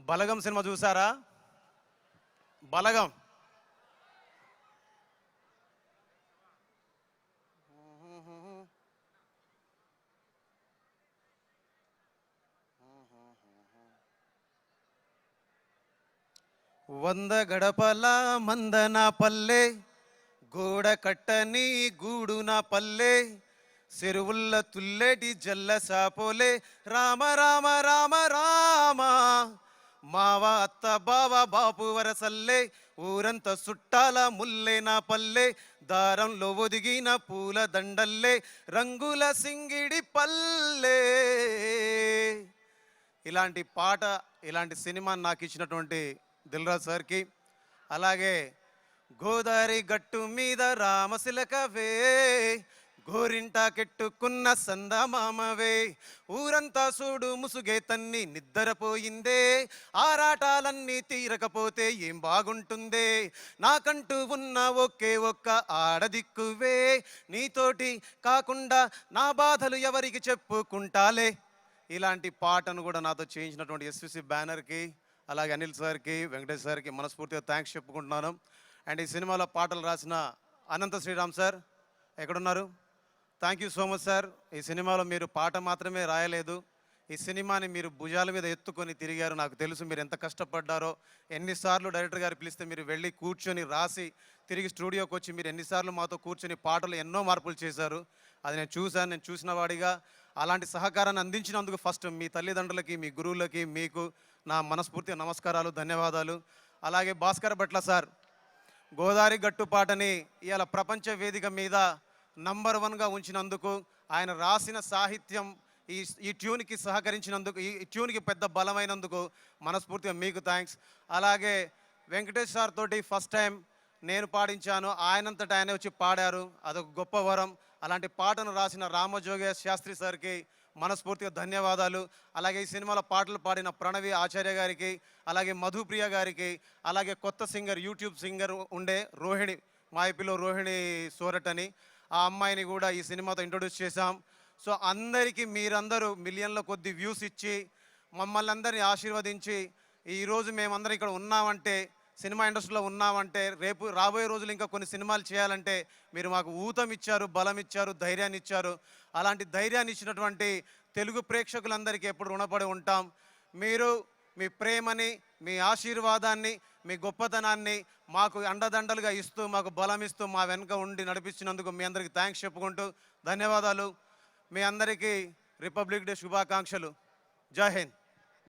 బలగం cinema చూసారా? బలగం వంద గడపల మందన పల్లె, గోడ కట్టని గూడు నా పల్లె, చెరువుల్ల తుల్లెటి జల్ల సాపోలే, రామ రామ రామ రామ, మావ అత్త బావ బాపు వరసల్లే, ఊరంత సుట్టాల ముల్లే నా పల్లె, దారంలో ఒదిగిన పూల దండల్లే, రంగుల సింగిడి పల్లె. ఇలాంటి పాట, ఇలాంటి సినిమా నాకు ఇచ్చినటువంటి దిల్రాజ్ సార్కి, అలాగే గోదావరి గట్టు మీద రామశిలకవే, గోరింటా కెట్టుకున్న సందమామవే, ఊరంతా చూడు ముసుగే తన్ని నిద్రపోయిందే, ఆరాటాలన్నీ తీరకపోతే ఏం బాగుంటుందే, నాకంటూ ఉన్న ఒకే ఒక్క ఆడదిక్కువే, నీతోటి కాకుండా నా బాధలు ఎవరికి చెప్పుకుంటాలే. ఇలాంటి పాటను కూడా నాతో చేయించినటువంటి ఎస్విసి బ్యానర్కి, అలాగే అనిల్ సార్కి, వెంకటేష్ సార్కి మనస్ఫూర్తిగా థ్యాంక్స్ చెప్పుకుంటున్నాను. అండ్ ఈ సినిమాలో పాటలు రాసిన అనంత శ్రీరామ్ సార్ ఎక్కడున్నారు? Thank you so much sir. ఈ సినిమాలో మీరు పాట మాత్రమే రాయలేదు, ఈ సినిమాని మీరు భుజాల మీద ఎత్తుకొని తిరిగారు. నాకు తెలుసు మీరు ఎంత కష్టపడ్డారో. ఎన్నిసార్లు డైరెక్టర్ గారు పిలిస్తే మీరు వెళ్ళి కూర్చొని రాసి తిరిగి స్టూడియోకి వచ్చి మీరు ఎన్నిసార్లు మాతో కూర్చొని పాటలు ఎన్నో మార్పులు చేశారు. అది నేను చూశాను. నేను చూసిన వాడిగా అలాంటి సహకారాన్ని అందించినందుకు ఫస్ట్ మీ తల్లిదండ్రులకి, మీ గురువులకి, మీకు నా మనస్ఫూర్తిగా నమస్కారాలు, ధన్యవాదాలు. అలాగే భాస్కర్ భట్ల సార్ గోదావరి గట్టు పాటని ఇవాళ ప్రపంచ వేదిక మీద నంబర్ 1గా ఉంచినందుకు, ఆయన రాసిన సాహిత్యం ఈ ట్యూన్కి సహకరించినందుకు, ఈ ట్యూన్కి పెద్ద బలమైనందుకు మనస్ఫూర్తిగా మీకు థ్యాంక్స్. అలాగే వెంకటేష్ సార్ తోటి ఫస్ట్ టైం నేను పాడించాను, ఆయనంతటా ఆయనే వచ్చి పాడారు, అదొక గొప్ప వరం. అలాంటి పాటను రాసిన రామజోగయ్య శాస్త్రి సార్కి మనస్ఫూర్తిగా ధన్యవాదాలు. అలాగే ఈ సినిమాలో పాటలు పాడిన ప్రణవి ఆచార్య గారికి, అలాగే మధుప్రియ గారికి, అలాగే కొత్త సింగర్, యూట్యూబ్ సింగర్ ఉండే రోహిణి, మా ఐపీలో రోహిణి సోరట్ అని, ఆ అమ్మాయిని కూడా ఈ సినిమాతో ఇంట్రొడ్యూస్ చేశాం. సో అందరికీ మీరందరూ మిలియన్ల కొద్ది వ్యూస్ ఇచ్చి మమ్మల్ని అందరినీ ఆశీర్వదించి ఈరోజు మేమందరం ఇక్కడ ఉన్నామంటే, సినిమా ఇండస్ట్రీలో ఉన్నామంటే, రేపు రాబోయే రోజులు ఇంకా కొన్ని సినిమాలు చేయాలంటే మీరు మాకు ఊతం ఇచ్చారు, బలం ఇచ్చారు, ధైర్యాన్ని ఇచ్చారు. అలాంటి ధైర్యాన్ని ఇచ్చినటువంటి తెలుగు ప్రేక్షకులందరికీ ఎప్పుడు రుణపడి ఉంటాం. మీరు మీ ప్రేమని, మీ ఆశీర్వాదాన్ని, మీ గొప్పతనాన్ని మాకు అండదండలుగా ఇస్తూ, మాకు బలం ఇస్తూ, మా వెనుక ఉండి నడిపించినందుకు మీ అందరికీ థ్యాంక్స్ చెప్పుకుంటూ ధన్యవాదాలు. మీ అందరికీ రిపబ్లిక్ డే శుభాకాంక్షలు. జై హింద్.